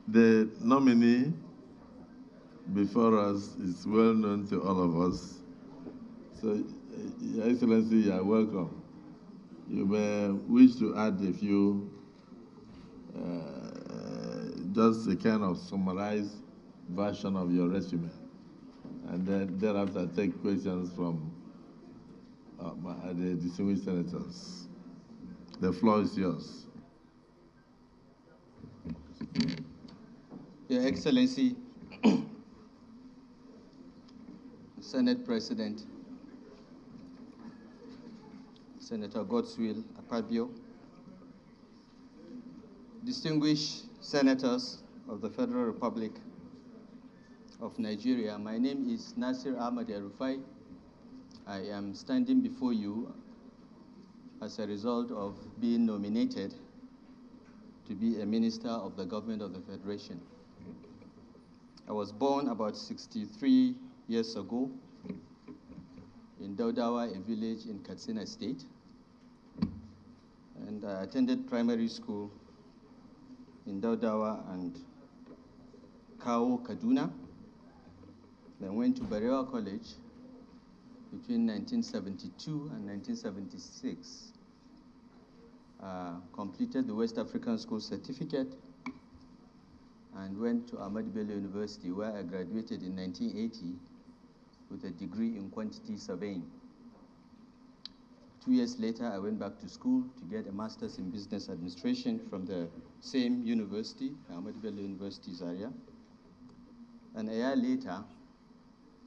The nominee before us is well known to all of us. So, Your Excellency, you are welcome. You may wish to add a few, just a kind of summarized version of your resume, and then thereafter take questions from the distinguished senators. The floor is yours. Your Excellency, Senate President, Senator Godswill Akpabio, distinguished senators of the Federal Republic of Nigeria, my name is Nasir El-Rufai. I am standing before you as a result of being nominated to be a minister of the government of the Federation. I was born about 63 years ago in Daudawa, a village in Katsina State, and I attended primary school in Daudawa and Kawo, Kaduna, then went to Barewa College between 1972 and 1976. Completed the West African School Certificate and went to Ahmadu Bello University, where I graduated in 1980 with a degree in quantity surveying. 2 years later, I went back to school to get a master's in business administration from the same university, Ahmadu Bello University Zaria. And a year later,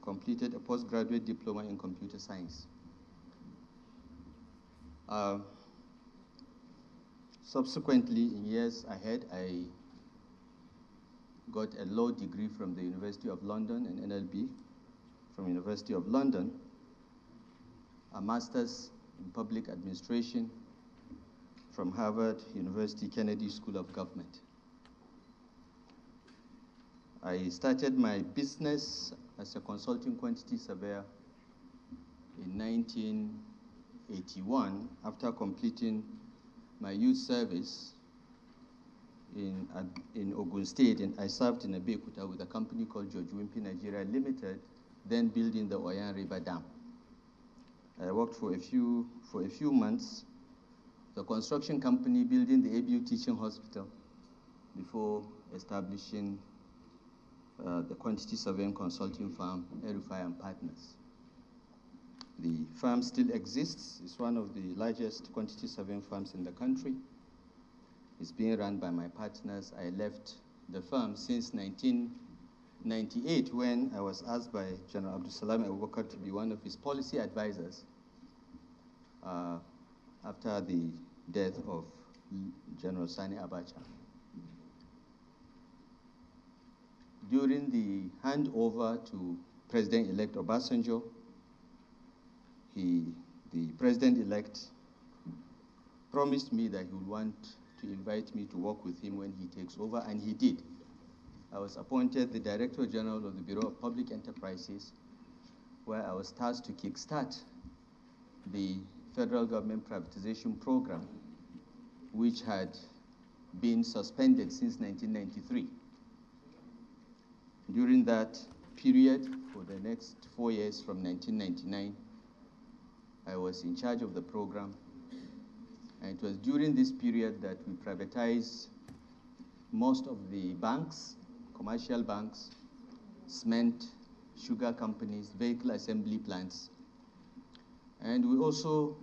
completed a postgraduate diploma in computer science. Subsequently, in years ahead, I got a law degree from the University of London and NLB from University of London, a master's in public administration from Harvard University Kennedy School of Government. I started my business as a consulting quantity surveyor in 1981 after completing my youth service in Ogun State, and I served in Abeokuta with a company called George Wimpy Nigeria Limited, then building the Oyan River Dam. I worked for a few months, the construction company building the ABU Teaching Hospital before establishing the quantity surveying consulting firm, El-Rufai and Partners. The firm still exists. It's one of the largest quantity surveying firms in the country. It's being run by my partners. I left the firm since 1998 when I was asked by General Abdul Salam Abubakar to be one of his policy advisors after the death of General Sani Abacha. During the handover to President-elect Obasanjo, the President-elect promised me that he would want to invite me to work with him when he takes over, and he did. I was appointed the Director General of the Bureau of Public Enterprises, where I was tasked to kickstart the federal government privatization program, which had been suspended since 1993. During that period, for the next 4 years from 1999, I was in charge of the program. And it was during this period that we privatized most of the banks, commercial banks, cement, sugar companies, vehicle assembly plants. And we also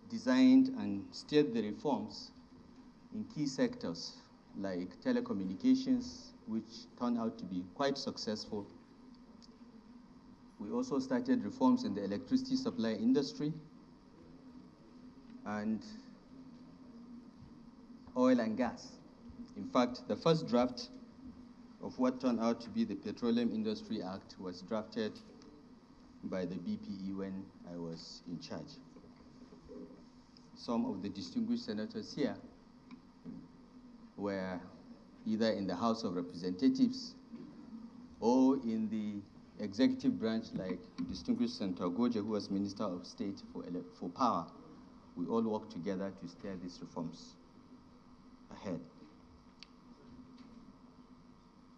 designed and steered the reforms in key sectors like telecommunications, which turned out to be quite successful. We also started reforms in the electricity supply industry and oil and gas. In fact, the first draft of what turned out to be the Petroleum Industry Act was drafted by the BPE when I was in charge. Some of the distinguished senators here were either in the House of Representatives or in the executive branch, like distinguished Senator Goje, who was Minister of State for Power. We all worked together to steer these reforms ahead.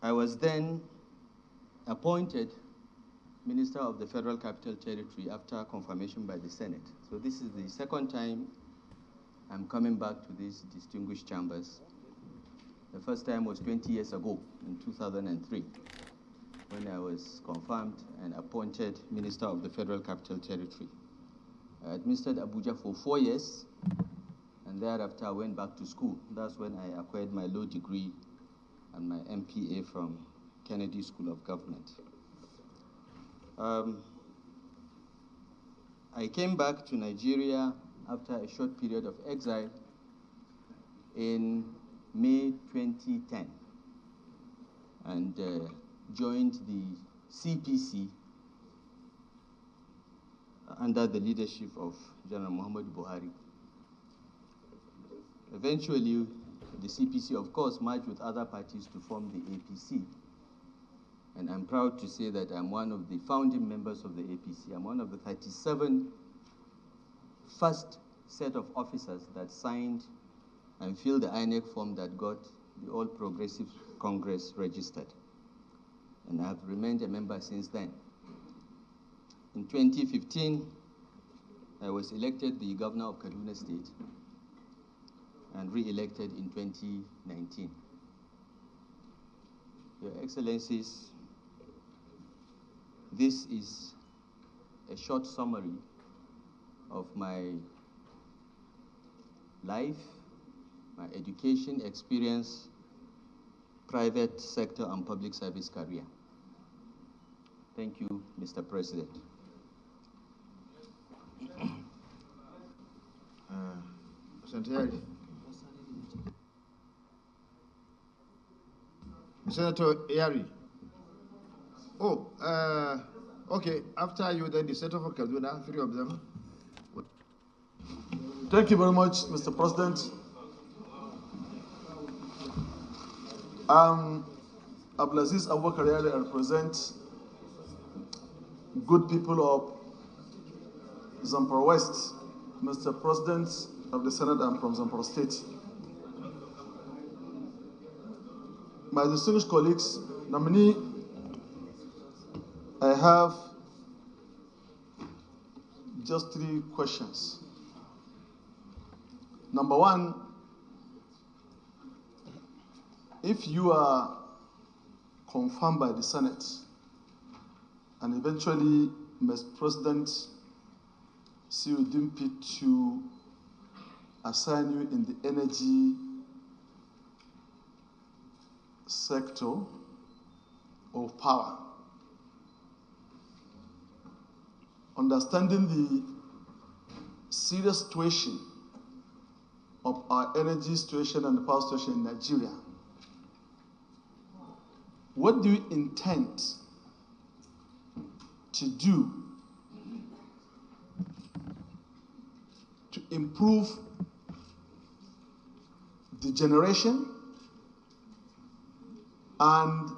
I was then appointed Minister of the Federal Capital Territory after confirmation by the Senate. So this is the second time I'm coming back to these distinguished chambers. The first time was 20 years ago, in 2003, when I was confirmed and appointed Minister of the Federal Capital Territory. I administered Abuja for 4 years, and thereafter I went back to school. That's when I acquired my law degree and my MPA from Kennedy School of Government. I came back to Nigeria after a short period of exile in May 2010 and joined the CPC under the leadership of General Muhammadu Buhari. Eventually, the CPC, of course, merged with other parties to form the APC. And I'm proud to say that I'm one of the founding members of the APC. I'm one of the 37 first set of officers that signed and filled the INEC form that got the All Progressive Congress registered. And I've remained a member since then. In 2015, I was elected the governor of Kaduna State and re-elected in 2019. Your Excellencies, this is a short summary of my life, my education experience, private sector and public service career. Thank you, Mr. President. Senatorial. Senatorial. Oh, okay. After you, then the Senator for Kaduna, 3 of them. Thank you very much, Mr. President. Abdulaziz Abubakar, I represent good people of Zamfara West, Mr. President of the Senate. I'm from Zamfara State. My distinguished colleagues, nominee, I have just 3 questions. Number 1, if you are confirmed by the Senate and eventually Mr. President see you deem fit to assign you in the energy sector of power, understanding the serious situation of our energy situation and the power situation in Nigeria, what do you intend to do to improve the generation and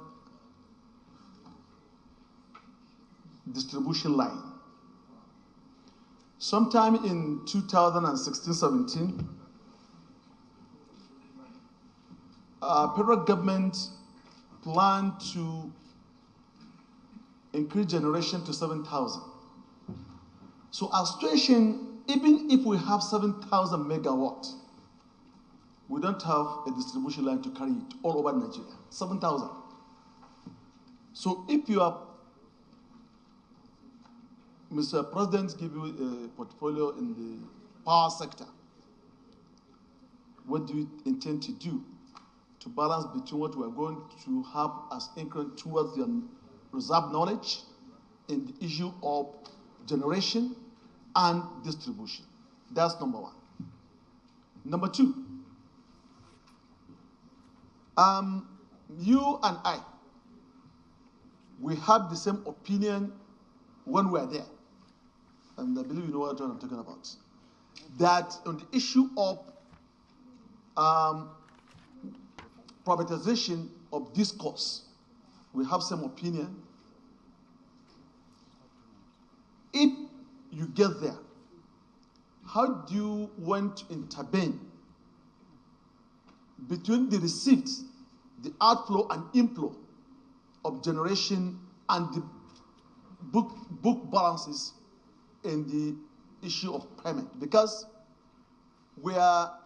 distribution line? Sometime in 2016-17, federal government planned to increase generation to 7,000. So our situation, even if we have 7,000 megawatts, we don't have a distribution line to carry it all over Nigeria, 7,000. So if you are, Mr. President give you a portfolio in the power sector, what do you intend to do to balance between what we are going to have as increment towards the reserve knowledge in the issue of generation and distribution? That's number 1. Number 2, you and I, we had the same opinion when we were there, and I believe you know what I'm talking about, that on the issue of privatization of discourse, we have some opinion. If you get there, how do you want to intervene between the receipt, the outflow and inflow of generation and the book balances in the issue of payment, because we are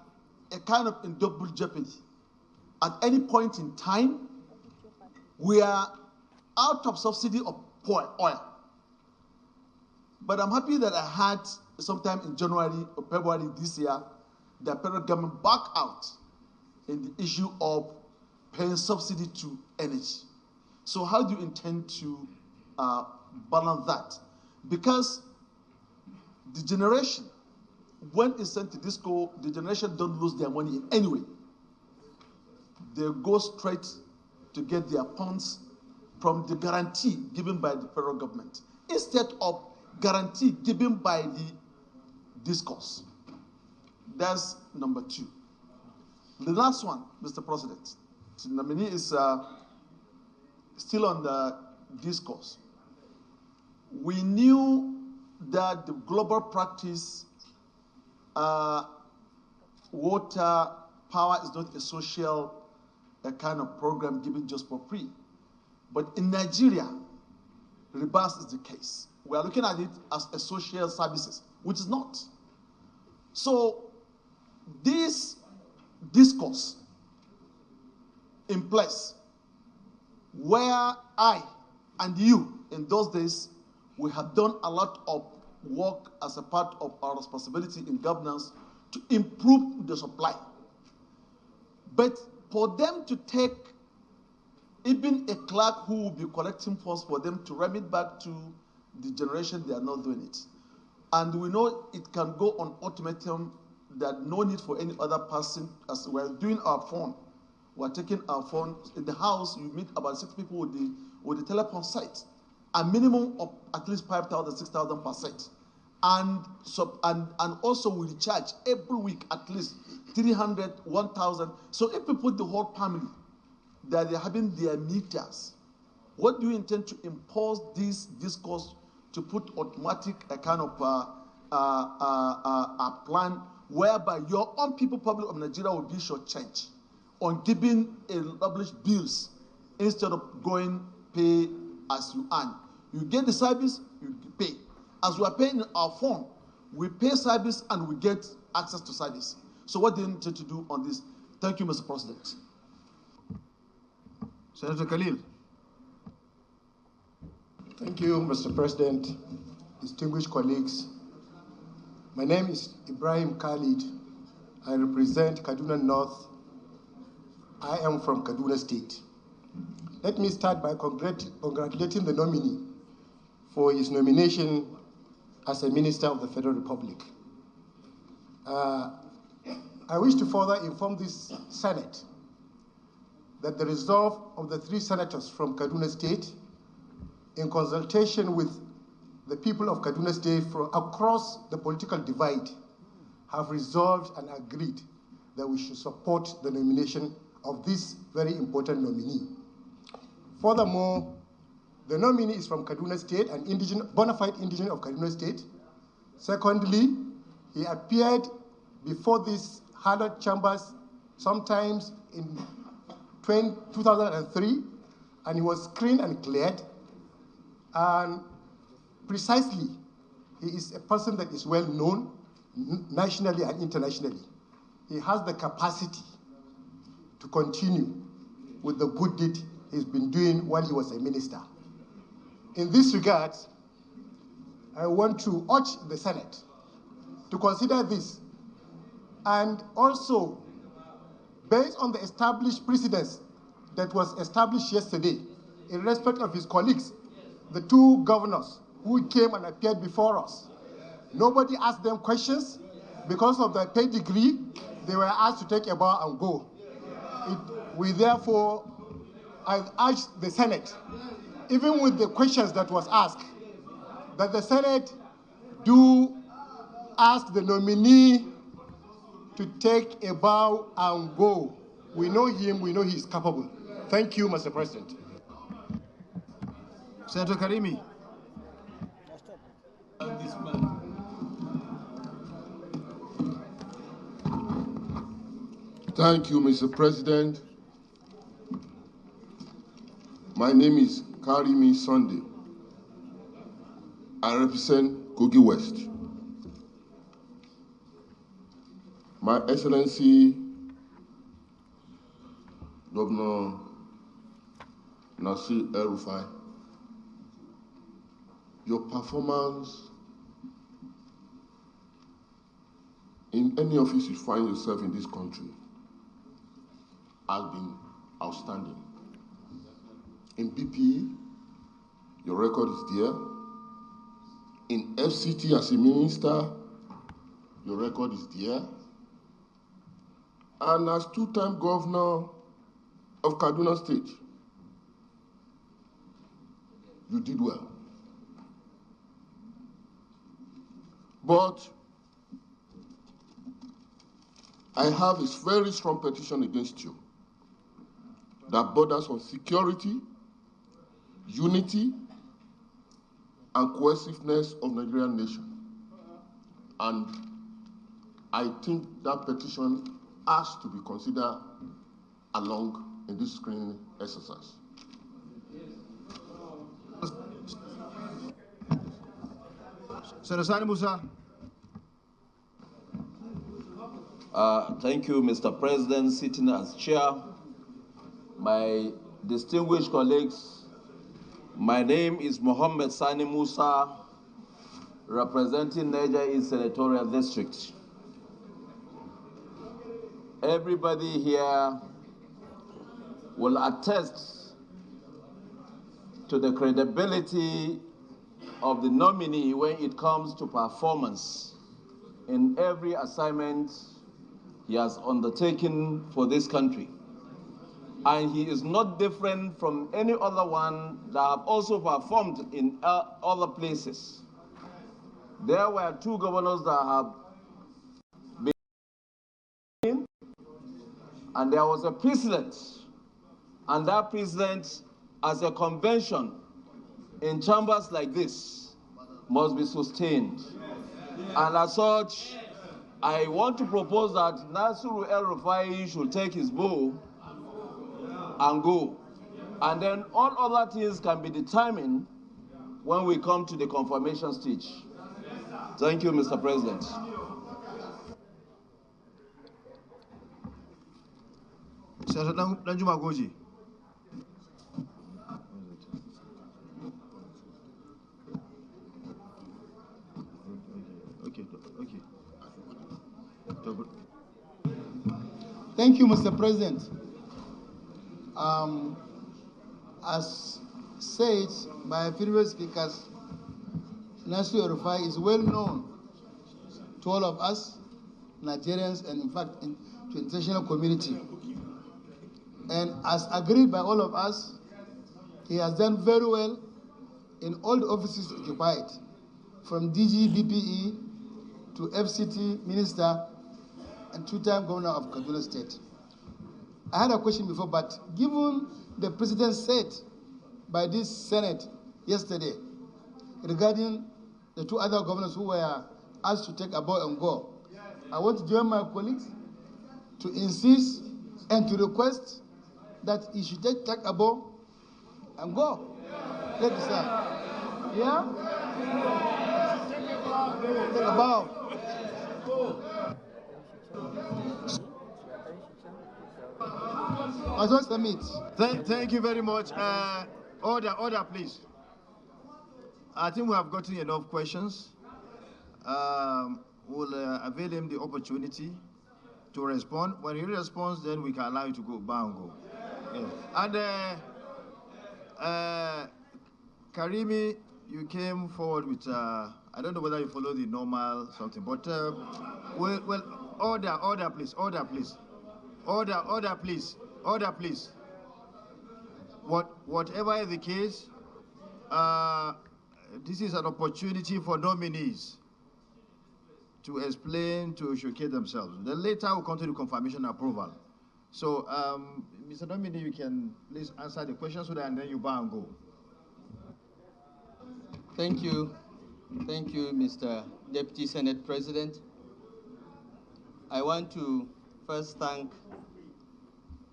a kind of in double jeopardy. At any point in time, we are out of subsidy of oil. But I'm happy that I had sometime in January or February this year, the federal government back out in the issue of paying subsidy to energy. So how do you intend to balance that? Because the generation, when it's sent to disco, the generation don't lose their money in any way. They go straight to get their funds from the guarantee given by the federal government, instead of guarantee given by the discourse. That's number two. The last one, Mr. President, the nominee is still on the discourse. We knew that the global practice, water, power is not a social kind of program given just for free. But in Nigeria, reverse is the case. We are looking at it as a social services, which is not. So this discourse in place, where I and you in those days, we have done a lot of work as a part of our responsibility in governance to improve the supply. But for them to take even a clerk who will be collecting funds for them to remit back to the generation, they are not doing it. And we know it can go on ultimatum that no need for any other person. As we're doing our phone, we're taking our phone in the house, you meet about 6 people with the telephone site, a minimum of at least 5,000, 6,000 per set. And also we recharge every week at least 300, 1,000. So if we put the whole family, that they're having their meters, what do you intend to impose this discourse to put automatic a kind of a plan whereby your own people, public of Nigeria, will be shortchanged on giving established bills instead of going pay as you earn. You get the service, you pay. As we are paying in our phone, we pay service and we get access to service. So what do you intend to do on this? Thank you, Mr. President. Senator Khalil. Thank you, Mr. President, distinguished colleagues. My name is Ibrahim Khalid. I represent Kaduna North. I am from Kaduna State. Let me start by congratulating the nominee for his nomination as a Minister of the Federal Republic. I wish to further inform this Senate that the resolve of the 3 senators from Kaduna State, in consultation with the people of Kaduna State from across the political divide, have resolved and agreed that we should support the nomination of this very important nominee. Furthermore, the nominee is from Kaduna State, an bona fide indigenous of Kaduna State. Secondly, he appeared before these hallowed chambers sometimes in 2003, and he was screened and cleared. And precisely, he is a person that is well known nationally and internationally. He has the capacity to continue with the good deed he's been doing while he was a minister. In this regard, I want to urge the Senate to consider this, and also, based on the established precedents that was established yesterday, in respect of his colleagues, the 2 governors who came and appeared before us. Nobody asked them questions. Because of their pedigree, they were asked to take a bow and go. We therefore, I urge the Senate, even with the questions that was asked, that the Senate do ask the nominee to take a bow and go. We know him, we know he's capable. Thank you, Mr. President. Senator Karimi. Thank you, Mr. President. My name is Karimi Sunday. I represent Kogi West. My Excellency Governor Nasir El-Rufai, your performance in any office you find yourself in this country has been outstanding. In BP, your record is there. In FCT as a minister, your record is there. And as two-time governor of Kaduna State, you did well. But I have a very strong petition against you that borders on security, unity, and cohesiveness of Nigerian nation. And I think that petition has to be considered along in this screening exercise. Senator Musa. Thank you, Mr. President, sitting as chair. My distinguished colleagues, my name is Mohammed Sani Musa, representing Niger East Senatorial District. Everybody here will attest to the credibility of the nominee when it comes to performance in every assignment he has undertaken for this country. And he is not different from any other one that have also performed in other places. There were two governors that have been, and there was a precedent, and that precedent, as a convention in chambers like this, must be sustained. And as such, I want to propose that Nasir El-Rufai should take his bow and go. And then all other things can be determined when we come to the confirmation stage. Thank you, Mr. President. Senator Danjuma Goji. Okay. Thank you, Mr. President. As said by previous speakers, Nasir El-Rufai is well known to all of us, Nigerians, and in fact to international community. And as agreed by all of us, he has done very well in all the offices occupied, from DG BPE to FCT Minister and two-time Governor of Kaduna State. I had a question before, but given the President said by this Senate yesterday regarding the two other governors who were asked to take a bow and go, I want to join my colleagues to insist and to request that he should take a bow and go. Let us say, yeah? Take a bow. I just submit. Thank you very much. Order, please. I think we have gotten enough questions. We'll avail him the opportunity to respond. When he responds, then we can allow you to go bow and go. Yeah. And Karimi, you came forward with, I don't know whether you follow the normal something, but order, please. Order, please. Whatever is the case, this is an opportunity for nominees to explain, to showcase themselves. Then later we'll come to the confirmation approval. So, Mr. Nominee, you can please answer the questions and then you bow and go. Thank you. Thank you, Mr. Deputy Senate President. I want to first thank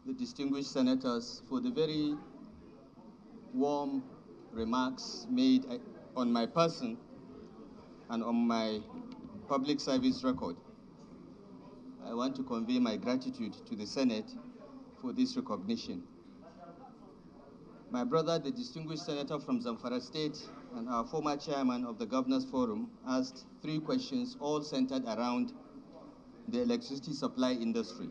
the distinguished senators for the very warm remarks made on my person and on my public service record, I want to convey my gratitude to the Senate for this recognition. My brother, the distinguished senator from Zamfara State and our former chairman of the Governors Forum, asked 3 questions, all centered around the electricity supply industry.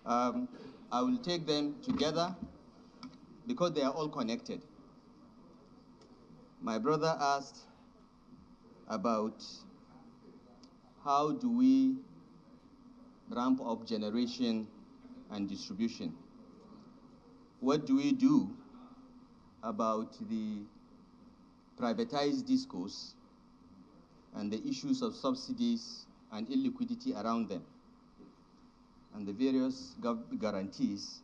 I will take them together because they are all connected. My brother asked about how do we ramp up generation and distribution? What do we do about the privatized discourse and the issues of subsidies and illiquidity around them, and the various guarantees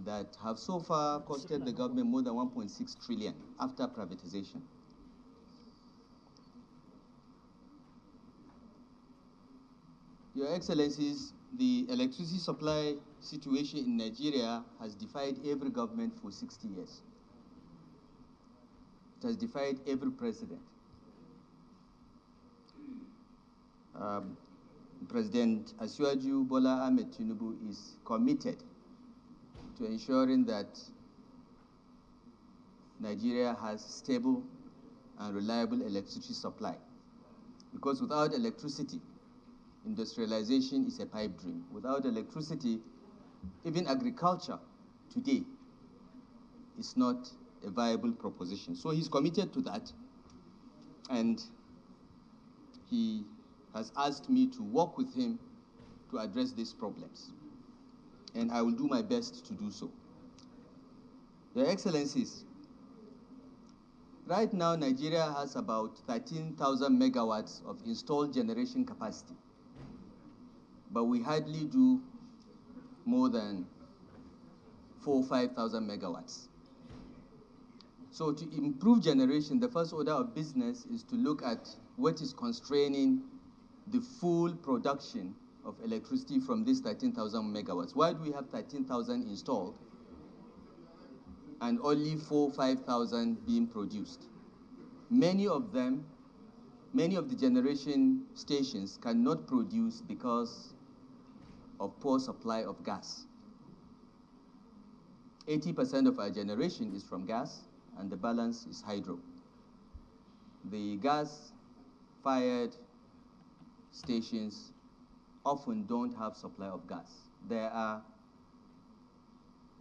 that have so far costed the government more than 1.6 trillion after privatization? Your Excellencies, the electricity supply situation in Nigeria has defied every government for 60 years. It has defied every president. President Asiwaju Bola Ahmed Tinubu is committed to ensuring that Nigeria has stable and reliable electricity supply. Because without electricity, industrialization is a pipe dream. Without electricity, even agriculture today is not a viable proposition. So he's committed to that, and he has asked me to work with him to address these problems. And I will do my best to do so. Your Excellencies, right now Nigeria has about 13,000 megawatts of installed generation capacity, but we hardly do more than 4,000 or 5,000 megawatts. So to improve generation, the first order of business is to look at what is constraining the full production of electricity from these 13,000 megawatts. Why do we have 13,000 installed and only 4,000 or 5,000 being produced? Many of the generation stations cannot produce because of poor supply of gas. 80% of our generation is from gas, and the balance is hydro. The gas-fired stations often don't have supply of gas. There are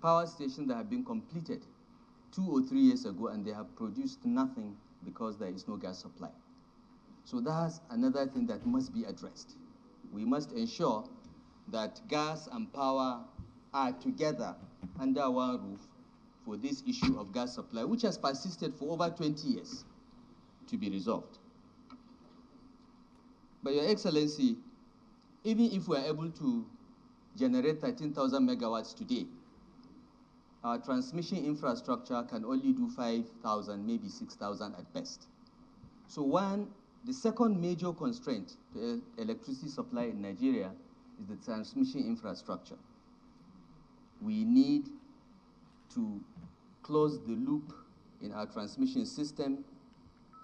power stations that have been completed 2 or 3 years ago, and they have produced nothing because there is no gas supply. So that's another thing that must be addressed. We must ensure that gas and power are together under one roof for this issue of gas supply, which has persisted for over 20 years, to be resolved. But Your Excellency, even if we are able to generate 13,000 megawatts today, our transmission infrastructure can only do 5,000, maybe 6,000 at best. So the second major constraint to electricity supply in Nigeria is the transmission infrastructure. We need to close the loop in our transmission system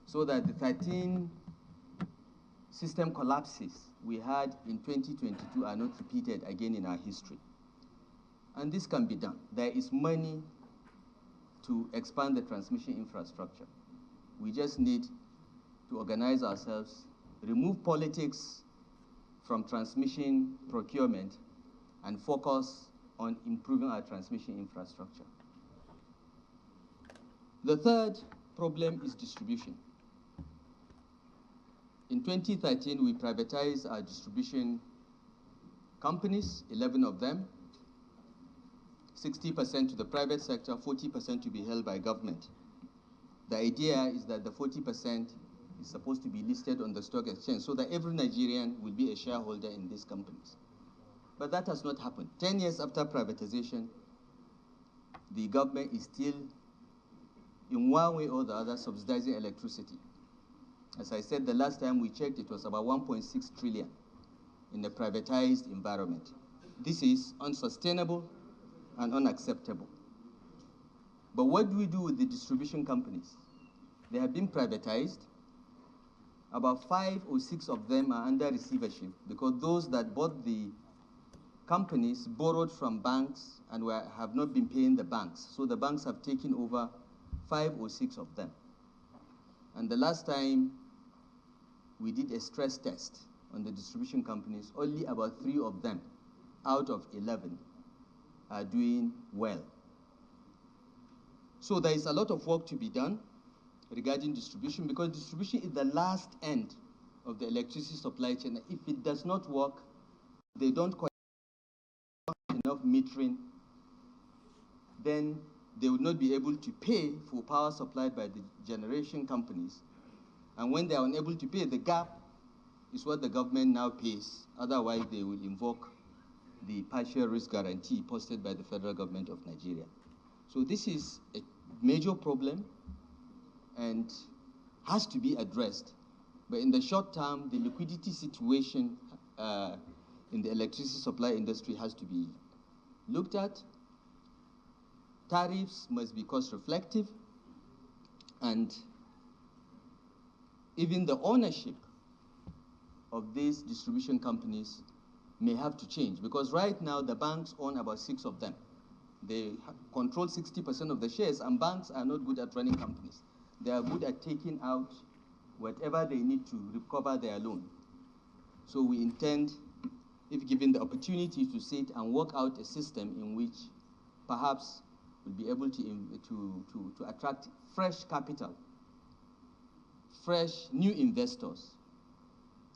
so that the 13 system collapses we had in 2022 are not repeated again in our history. And this can be done. There is money to expand the transmission infrastructure. We just need to organize ourselves, remove politics from transmission procurement, and focus on improving our transmission infrastructure. The third problem is distribution. In 2013, we privatized our distribution companies, 11 of them, 60% to the private sector, 40% to be held by government. The idea is that the 40% is supposed to be listed on the stock exchange so that every Nigerian will be a shareholder in these companies. But that has not happened. 10 years after privatization, the government is still, in one way or the other, subsidizing electricity. As I said, the last time we checked, it was about 1.6 trillion in a privatized environment. This is unsustainable and unacceptable. But what do we do with the distribution companies? They have been privatized. About 5 or 6 of them are under receivership because those that bought the companies borrowed from banks and have not been paying the banks. So the banks have taken over 5 or 6 of them. And the last time we did a stress test on the distribution companies, only about 3 of them out of 11 are doing well. So there is a lot of work to be done regarding distribution, because distribution is the last end of the electricity supply chain. If it does not work, they don't enough metering, then they would not be able to pay for power supplied by the generation companies. And when they are unable to pay, the gap is what the government now pays. Otherwise, they will invoke the partial risk guarantee posted by the federal government of Nigeria. So this is a major problem and has to be addressed. But in the short term, the liquidity situation in the electricity supply industry has to be looked at. Tariffs must be cost reflective, and even the ownership of these distribution companies may have to change, because right now the banks own about 6 of them. They control 60% of the shares, and banks are not good at running companies. They are good at taking out whatever they need to recover their loan. So we intend, if given the opportunity, to sit and work out a system in which perhaps we'll be able to attract fresh capital, fresh new investors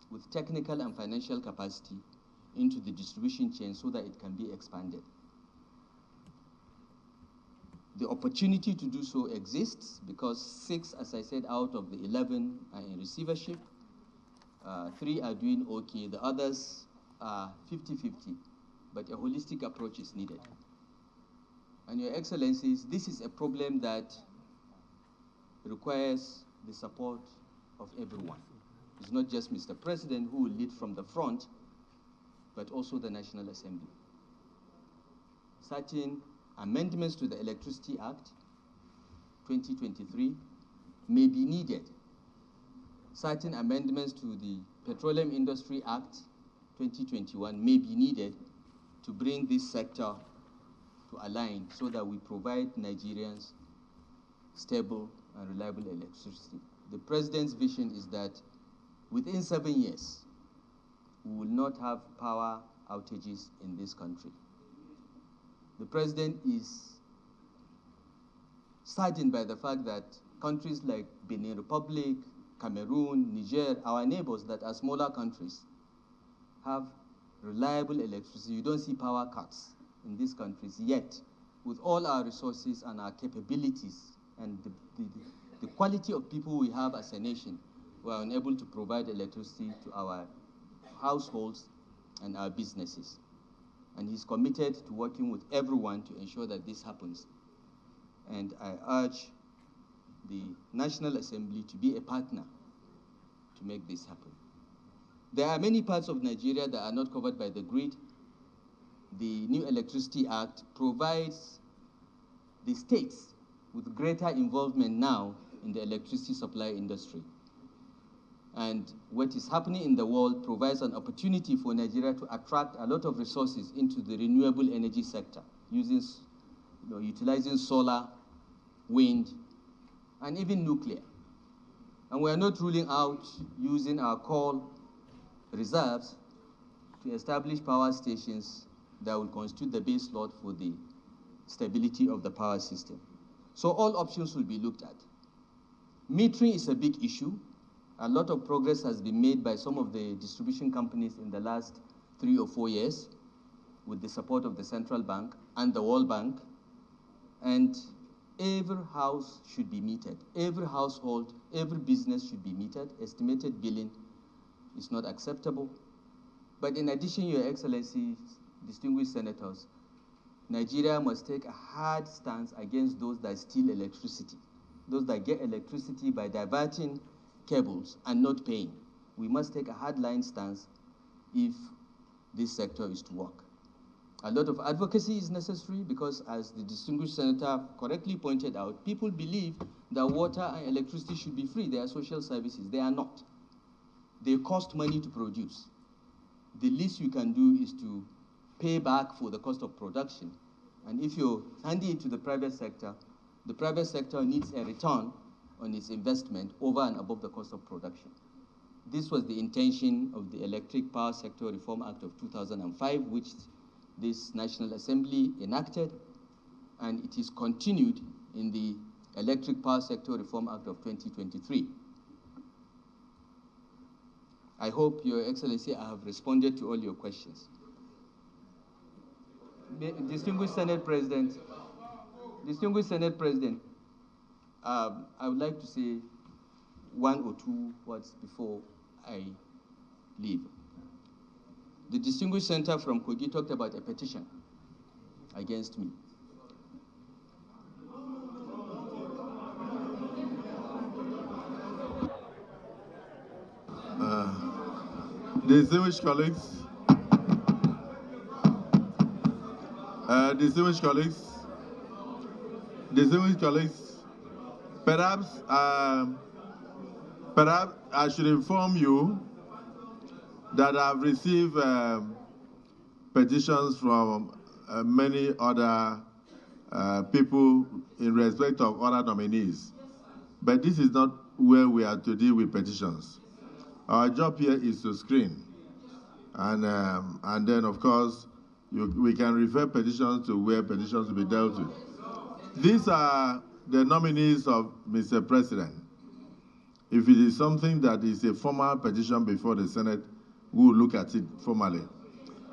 with technical and financial capacity into the distribution chain so that it can be expanded. The opportunity to do so exists because 6, as I said, out of the 11 are in receivership. 3 are doing okay. The others are 50-50, but a holistic approach is needed. And Your Excellencies, this is a problem that requires the support of everyone. It's not just Mr. President who will lead from the front, but also the National Assembly. Certain amendments to the Electricity Act 2023 may be needed. Certain amendments to the Petroleum Industry Act 2021 may be needed to bring this sector to align so that we provide Nigerians stable and reliable electricity. The President's vision is that within 7 years, we will not have power outages in this country. The President is saddened by the fact that countries like Benin Republic, Cameroon, Niger, our neighbors that are smaller countries, have reliable electricity. You don't see power cuts in these countries yet. With all our resources and our capabilities and the quality of people we have as a nation, we are unable to provide electricity to our households and our businesses. And he's committed to working with everyone to ensure that this happens. And I urge the National Assembly to be a partner to make this happen. There are many parts of Nigeria that are not covered by the grid. The new Electricity Act provides the states with greater involvement now in the electricity supply industry. And what is happening in the world provides an opportunity for Nigeria to attract a lot of resources into the renewable energy sector, utilizing solar, wind, and even nuclear. And we are not ruling out using our coal reserves to establish power stations that will constitute the base load for the stability of the power system. So all options will be looked at. Metering is a big issue. A lot of progress has been made by some of the distribution companies in the last 3 or 4 years with the support of the Central Bank and the World Bank. And every house should be metered. Every household, every business should be metered. Estimated billing is not acceptable. But in addition, Your Excellencies, distinguished senators, Nigeria must take a hard stance against those that steal electricity, those that get electricity by diverting cables and not paying. We must take a hardline stance if this sector is to work. A lot of advocacy is necessary because, as the distinguished senator correctly pointed out, people believe that water and electricity should be free. They are social services. They are not. They cost money to produce. The least you can do is to pay back for the cost of production. And if you're handing it to the private sector needs a return on its investment over and above the cost of production. This was the intention of the Electric Power Sector Reform Act of 2005, which this National Assembly enacted, and it is continued in the Electric Power Sector Reform Act of 2023. I hope, Your Excellency, I have responded to all your questions. Distinguished Senate President, I would like to say one or two words before I leave. The distinguished senator from Kogi talked about a petition against me. Distinguished colleagues, perhaps I should inform you that I've received petitions from many other people in respect of other nominees. But this is not where we are to deal with petitions. Our job here is to screen. And then, of course, we can refer petitions to where petitions will be dealt with. These are the nominees of Mr. President. If it is something that is a formal petition before the Senate, we will look at it formally.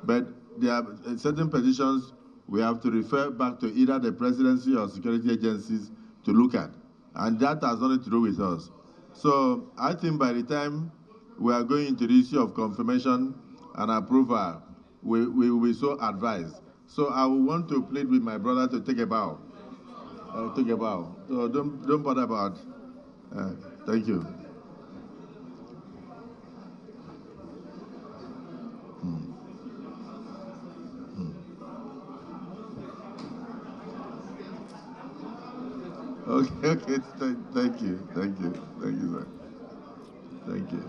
But there are certain petitions we have to refer back to either the presidency or security agencies to look at. And that has nothing to do with us. So I think by the time we are going into the issue of confirmation and approval, we will be so advised. So I will want to plead with my brother to take a bow. So don't bother about. Thank you. Okay, thank you, sir. Thank you.